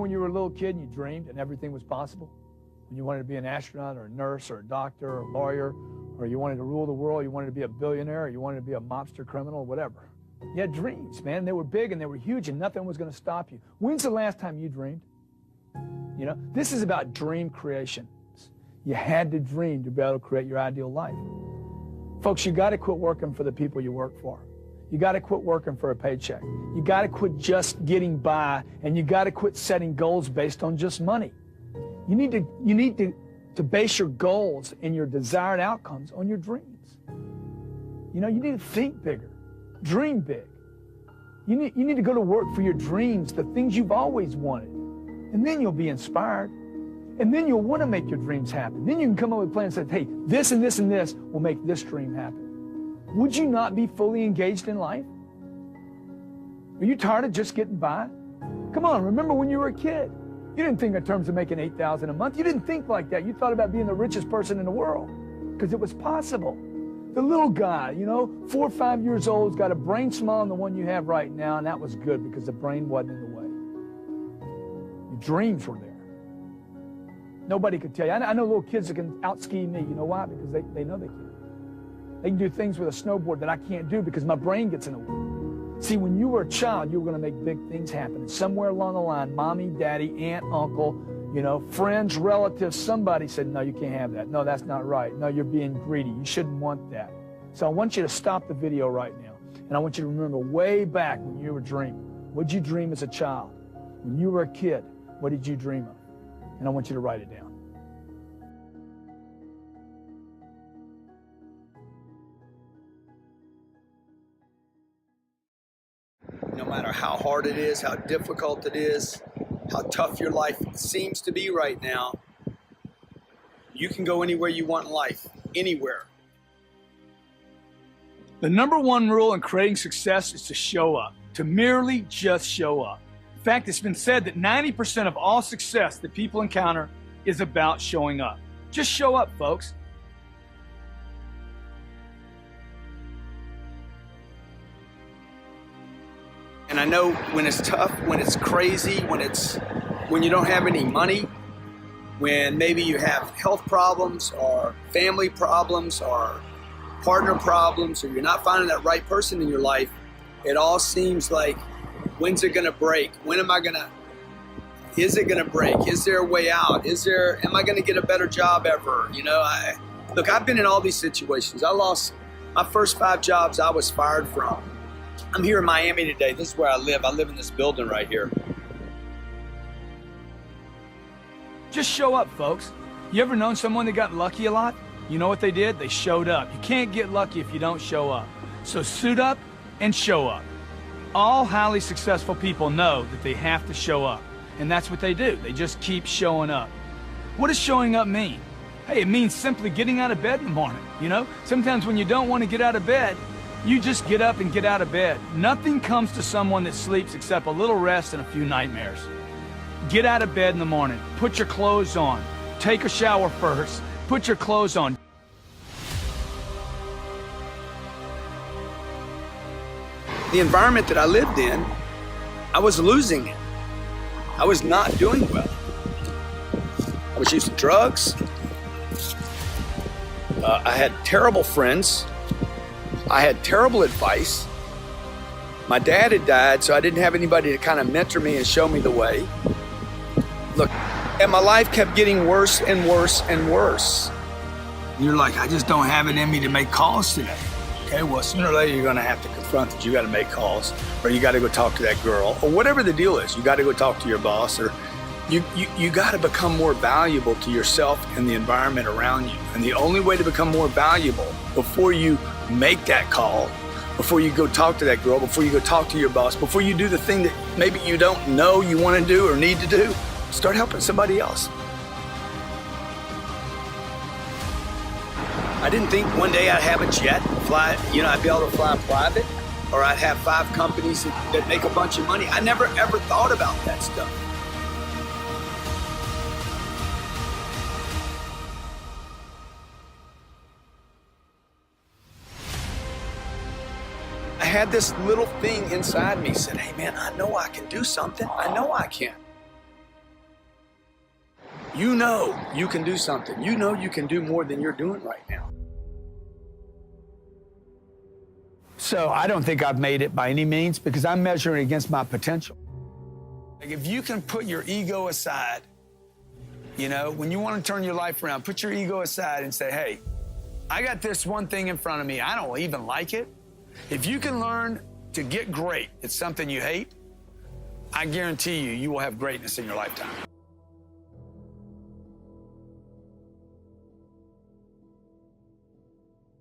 when you were a little kid and you dreamed and everything was possible? When you wanted to be an astronaut or a nurse or a doctor or a lawyer, or you wanted to rule the world, you wanted to be a billionaire, or you wanted to be a mobster criminal, whatever. You had dreams, man. They were big and they were huge and nothing was going to stop you. When's the last time you dreamed? You know, this is about dream creation. You had to dream to be able to create your ideal life. Folks, you got to quit working for the people you work for. You got to quit working for a paycheck. You got to quit just getting by, and you got to quit setting goals based on just money. You need to base your goals and your desired outcomes on your dreams. You know, you need to think bigger, dream big. You need to go to work for your dreams, the things you've always wanted, and then you'll be inspired, and then you'll want to make your dreams happen. Then you can come up with a plan and say, hey, this and this and this will make this dream happen. Would you not be fully engaged in life? Are you tired of just getting by? Come on, remember when you were a kid. You didn't think in terms of making $8,000 a month. You didn't think like that. You thought about being the richest person in the world because it was possible. The little guy, you know, 4 or 5 years old, has got a brain smaller than the one you have right now, and that was good because the brain wasn't in the way. Your dreams were there. Nobody could tell you. I know little kids that can out-ski me. You know why? Because they know they can. They can do things with a snowboard that I can't do because my brain gets in the way. See, when you were a child, you were going to make big things happen. And somewhere along the line, mommy, daddy, aunt, uncle, you know, friends, relatives, somebody said, no, you can't have that. No, that's not right. No, you're being greedy. You shouldn't want that. So I want you to stop the video right now. And I want you to remember way back when you were dreaming. What did you dream as a child? When you were a kid, what did you dream of? And I want you to write it down. No matter how hard it is, how difficult it is, how tough your life seems to be right now, you can go anywhere you want in life, anywhere. The number one rule in creating success is to show up, to merely just show up. In fact, it's been said that 90% of all success that people encounter is about showing up. Just show up, folks. And I know when it's tough, when it's crazy, when you don't have any money, when maybe you have health problems or family problems or partner problems, or you're not finding that right person in your life, it all seems like, when's it gonna break? Is it gonna break? Is there a way out? Am I gonna get a better job ever? You know, look, I've been in all these situations. I lost my first 5 jobs I was fired from. I'm here in Miami today. This is where I live. I live in this building right here. Just show up, folks. You ever known someone that got lucky a lot? You know what they did? They showed up. You can't get lucky if you don't show up. So suit up and show up. All highly successful people know that they have to show up. And that's what they do. They just keep showing up. What does showing up mean? Hey, it means simply getting out of bed in the morning. You know, sometimes when you don't want to get out of bed, you just get up and get out of bed. Nothing comes to someone that sleeps except a little rest and a few nightmares. Get out of bed in the morning. Put your clothes on. Take a shower first. Put your clothes on. The environment that I lived in, I was losing it. I was not doing well. I was using drugs. I had terrible friends. I had terrible advice. My dad had died, so I didn't have anybody to kind of mentor me and show me the way. Look, and my life kept getting worse and worse and worse. And you're like, I just don't have it in me to make calls today. Okay, well, sooner or later you're gonna have to confront that you gotta make calls, or you gotta go talk to that girl, or whatever the deal is. You gotta go talk to your boss, or you gotta become more valuable to yourself and the environment around you. And the only way to become more valuable before you make that call, before you go talk to that girl, before you go talk to your boss, before you do the thing that maybe you don't know you want to do or need to do, start helping somebody else. I didn't think one day I'd have a jet, fly, you know, I'd be able to fly private, or I'd have 5 companies that make a bunch of money. I never ever thought about that stuff. I had this little thing inside me said, hey man, I know I can do something. I know I can. You know you can do something. You know you can do more than you're doing right now. So I don't think I've made it by any means because I'm measuring against my potential. Like if you can put your ego aside, you know, when you want to turn your life around, put your ego aside and say, hey, I got this one thing in front of me. I don't even like it. If you can learn to get great at something you hate, I guarantee you, you will have greatness in your lifetime.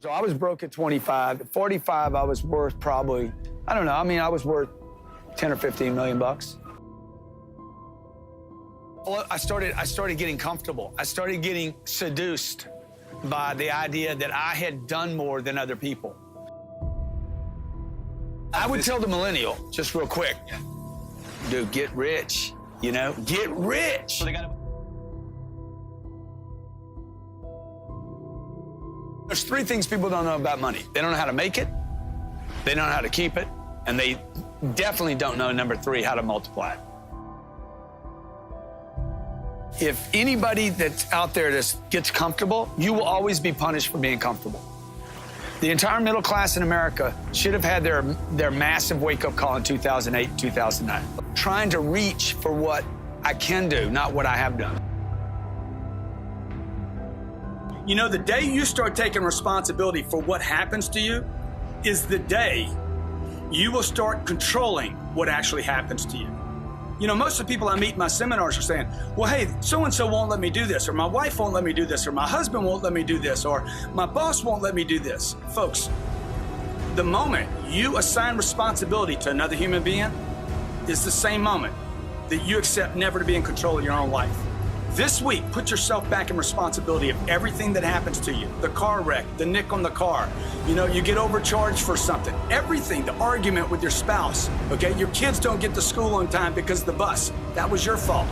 So I was broke at 25. At 45, I was worth probably, I don't know, I mean, I was worth 10 or 15 million bucks. Well, I started getting comfortable. I started getting seduced by the idea that I had done more than other people. I would tell the millennial, just real quick, dude, get rich, you know, get rich. There's three things people don't know about money. They don't know how to make it, they don't know how to keep it, and they definitely don't know, number three, how to multiply it. If anybody that's out there that gets comfortable, you will always be punished for being comfortable. The entire middle class in America should have had their massive wake-up call in 2008, 2009. Trying to reach for what I can do, not what I have done. You know, the day you start taking responsibility for what happens to you is the day you will start controlling what actually happens to you. You know, most of the people I meet in my seminars are saying, well, hey, so-and-so won't let me do this, or my wife won't let me do this, or my husband won't let me do this, or my boss won't let me do this. Folks, the moment you assign responsibility to another human being is the same moment that you accept never to be in control of your own life. This week, put yourself back in responsibility of everything that happens to you. The car wreck, the nick on the car, you know, you get overcharged for something. Everything, the argument with your spouse, okay? Your kids don't get to school on time because of the bus. That was your fault.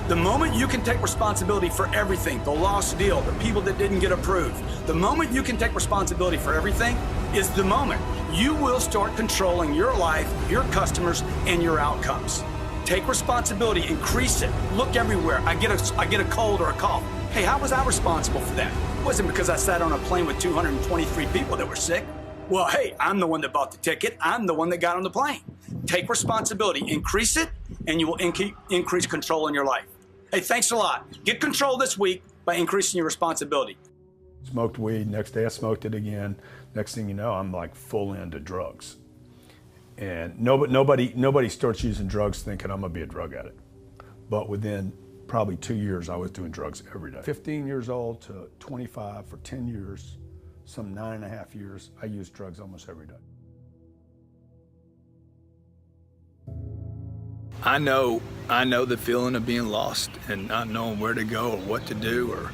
The moment you can take responsibility for everything, the lost deal, the people that didn't get approved, the moment you can take responsibility for everything is the moment you will start controlling your life, your customers, and your outcomes. Take responsibility, increase it. Look everywhere. I get a cold or a cough. Hey, how was I responsible for that? It wasn't because I sat on a plane with 223 people that were sick. Well, hey, I'm the one that bought the ticket. I'm the one that got on the plane. Take responsibility, increase it, and you will increase control in your life. Hey, thanks a lot. Get control this week by increasing your responsibility. Smoked weed, next day I smoked it again. Next thing you know, I'm like full into drugs. And nobody starts using drugs thinking I'm gonna be a drug addict. But within probably 2 years, I was doing drugs every day. 15 years old to 25 for 10 years, some 9.5 years, I used drugs almost every day. I know the feeling of being lost and not knowing where to go or what to do, or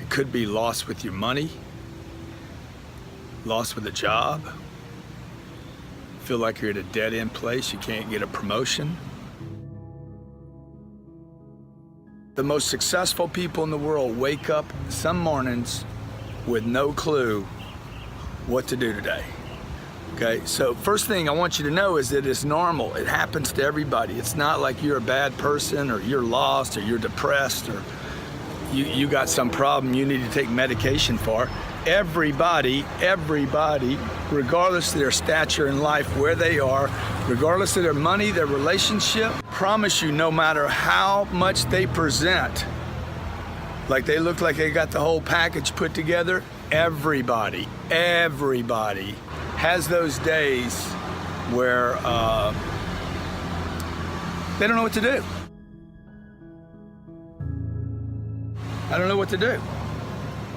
it could be lost with your money, lost with a job, feel like you're at a dead-end place, you can't get a promotion. The most successful people in the world wake up some mornings with no clue what to do today. Okay, so first thing I want you to know is that it's normal. It happens to everybody. It's not like you're a bad person or you're lost or you're depressed or you got some problem you need to take medication for. Everybody, regardless of their stature in life, where they are, regardless of their money, their relationship, promise you, no matter how much they present, like they look like they got the whole package put together, everybody has those days where they don't know what to do. I don't know what to do,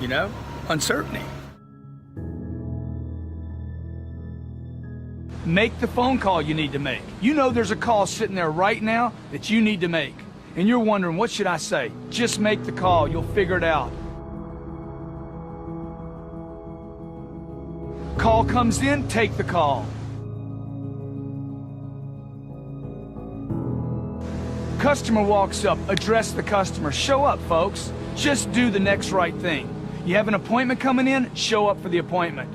you know? Uncertainty. Make the phone call you need to make. You know there's a call sitting there right now that you need to make. And you're wondering, what should I say? Just make the call. You'll figure it out. Call comes in, take the call. Customer walks up, address the customer. Show up, folks. Just do the next right thing. You have an appointment coming in, show up for the appointment.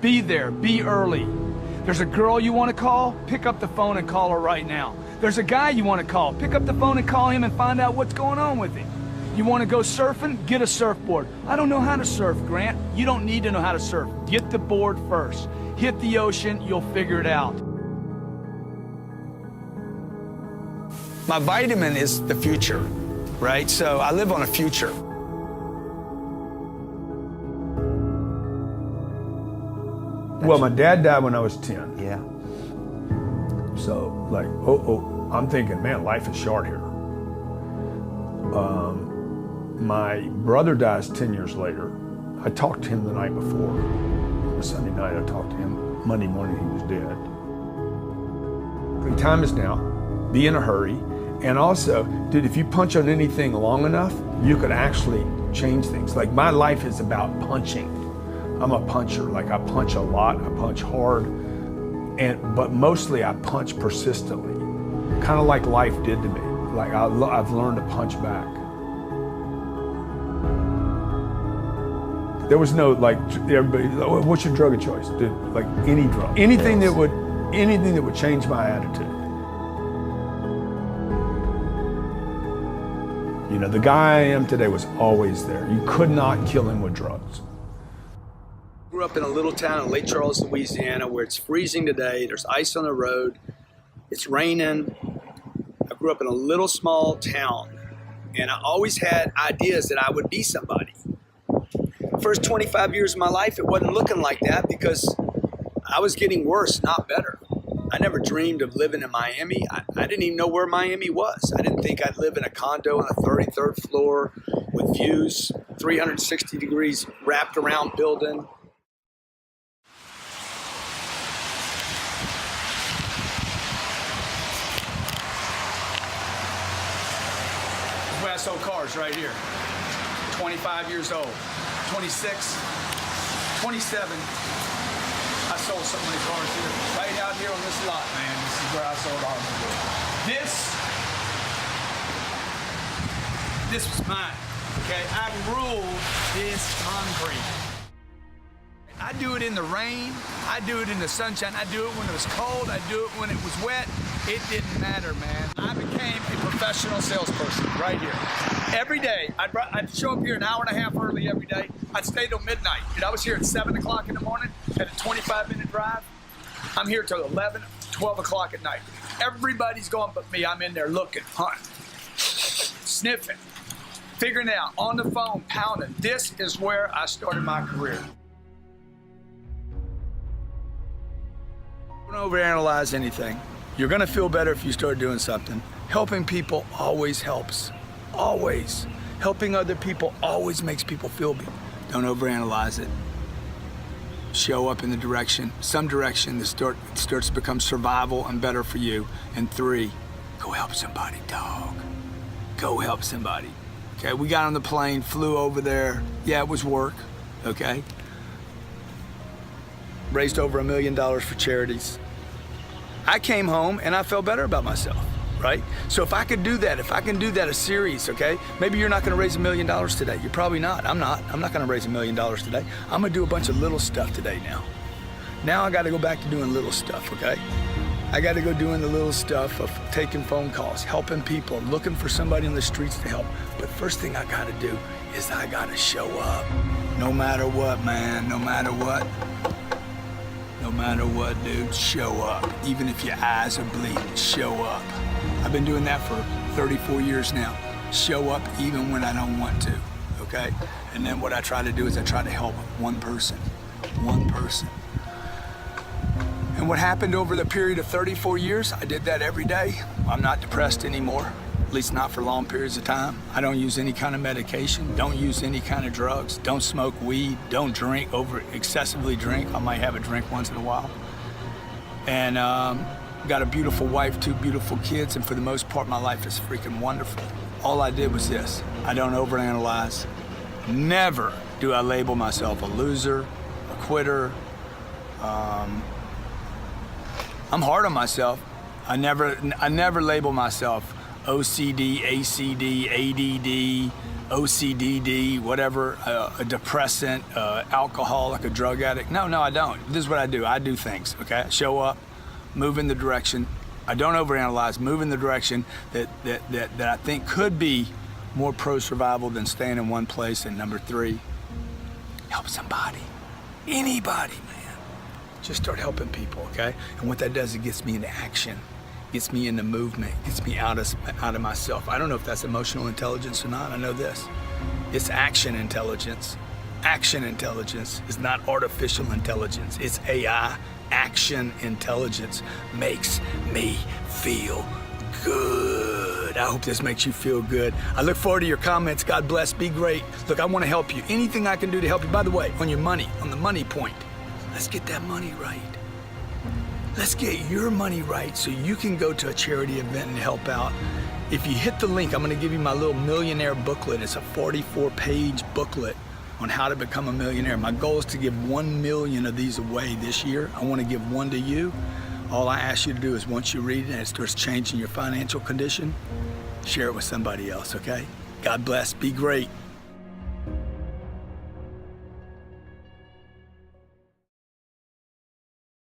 Be there, be early. There's a girl you want to call, pick up the phone and call her right now. There's a guy you want to call, pick up the phone and call him and find out what's going on with him. You want to go surfing? Get a surfboard. I don't know how to surf, Grant. You don't need to know how to surf. Get the board first. Hit the ocean, you'll figure it out. My vitamin is the future, right? So I live on a future. Well, my dad died when I was 10. Yeah. So, like, I'm thinking, man, life is short here. My brother dies 10 years later. I talked to him the night before. Sunday night, I talked to him. Monday morning, he was dead. The time is now. Be in a hurry. And also, dude, if you punch on anything long enough, you could actually change things. Like, my life is about punching. I'm a puncher. Like, I punch a lot. I punch hard. But mostly I punch persistently, kind of like life did to me. Like I've learned to punch back. There was no like everybody. What's your drug of choice, dude? Like any drug, anything that would change my attitude. You know, the guy I am today was always there. You could not kill him with drugs. Grew up in a little town in Lake Charles, Louisiana, where it's freezing today. There's ice on the road. It's raining. I grew up in a little small town, and I always had ideas that I would be somebody. First 25 years of my life, it wasn't looking like that because I was getting worse, not better. I never dreamed of living in Miami. I didn't even know where Miami was. I didn't think I'd live in a condo on the 33rd floor with views, 360 degrees wrapped around building. I sold cars right here. 25 years old, 26, 27. I sold so many cars here. Right out here on this lot, man. This is where I sold all of them. This was mine, okay? I ruled this concrete. I do it in the rain. I do it in the sunshine. I do it when it was cold. I do it when it was wet. It didn't matter, man. I became a professional salesperson right here. Every day, I'd show up here an hour and a half early every day. I'd stay till midnight. And I was here at 7 o'clock in the morning at a 25-minute drive. I'm here till 11, 12 o'clock at night. Everybody's going but me. I'm in there looking, hunting, sniffing, figuring it out, on the phone, pounding. This is where I started my career. Don't overanalyze anything. You're gonna feel better if you start doing something. Helping people always helps, always. Helping other people always makes people feel better. Don't overanalyze it. Show up in the direction, some direction that starts to become survival and better for you. And 3, go help somebody, dog. Go help somebody. Okay, we got on the plane, flew over there. Yeah, it was work, okay? Raised over $1 million for charities. I came home and I felt better about myself, right? So if I could do that, if I can do that a series, okay? Maybe you're not gonna raise $1 million today. You're probably not. I'm not gonna raise $1 million today. I'm gonna do a bunch of little stuff today now. Now I gotta go back to doing little stuff, okay? I gotta go doing the little stuff of taking phone calls, helping people, looking for somebody in the streets to help. But first thing I gotta do is I gotta show up. No matter what, man, no matter what. No matter what, dude, show up. Even if your eyes are bleeding, show up. I've been doing that for 34 years now. Show up even when I don't want to, okay? And then what I try to do is I try to help one person. And what happened over the period of 34 years, I did that every day. I'm not depressed anymore, at least not for long periods of time. I don't use any kind of medication, don't use any kind of drugs, don't smoke weed, don't drink, excessively drink. I might have a drink once in a while. And got a beautiful wife, 2 beautiful kids, and for the most part, my life is freaking wonderful. All I did was this. I don't overanalyze. Never do I label myself a loser, a quitter. I'm hard on myself. I never label myself OCD, ACD, ADD, OCDD, whatever, a depressant, alcoholic, a drug addict. No, I don't. This is what I do. I do things, okay? I show up, move in the direction. I don't overanalyze, move in the direction that I think could be more pro-survival than staying in one place. And number 3, help somebody. Anybody, man. Just start helping people, okay? And what that does, it gets me into action, gets me into movement, gets me out of myself. I don't know if that's emotional intelligence or not. I know this. It's action intelligence. Action intelligence is not artificial intelligence. It's AI. Action intelligence makes me feel good. I hope this makes you feel good. I look forward to your comments. God bless. Be great. Look, I want to help you. Anything I can do to help you. By the way, on your money, on the money point, let's get that money right. Let's get your money right so you can go to a charity event and help out. If you hit the link, I'm going to give you my little millionaire booklet. It's a 44-page booklet on how to become a millionaire. My goal is to give 1 million of these away this year. I want to give 1 to you. All I ask you to do is once you read it and it starts changing your financial condition, share it with somebody else, okay? God bless. Be great.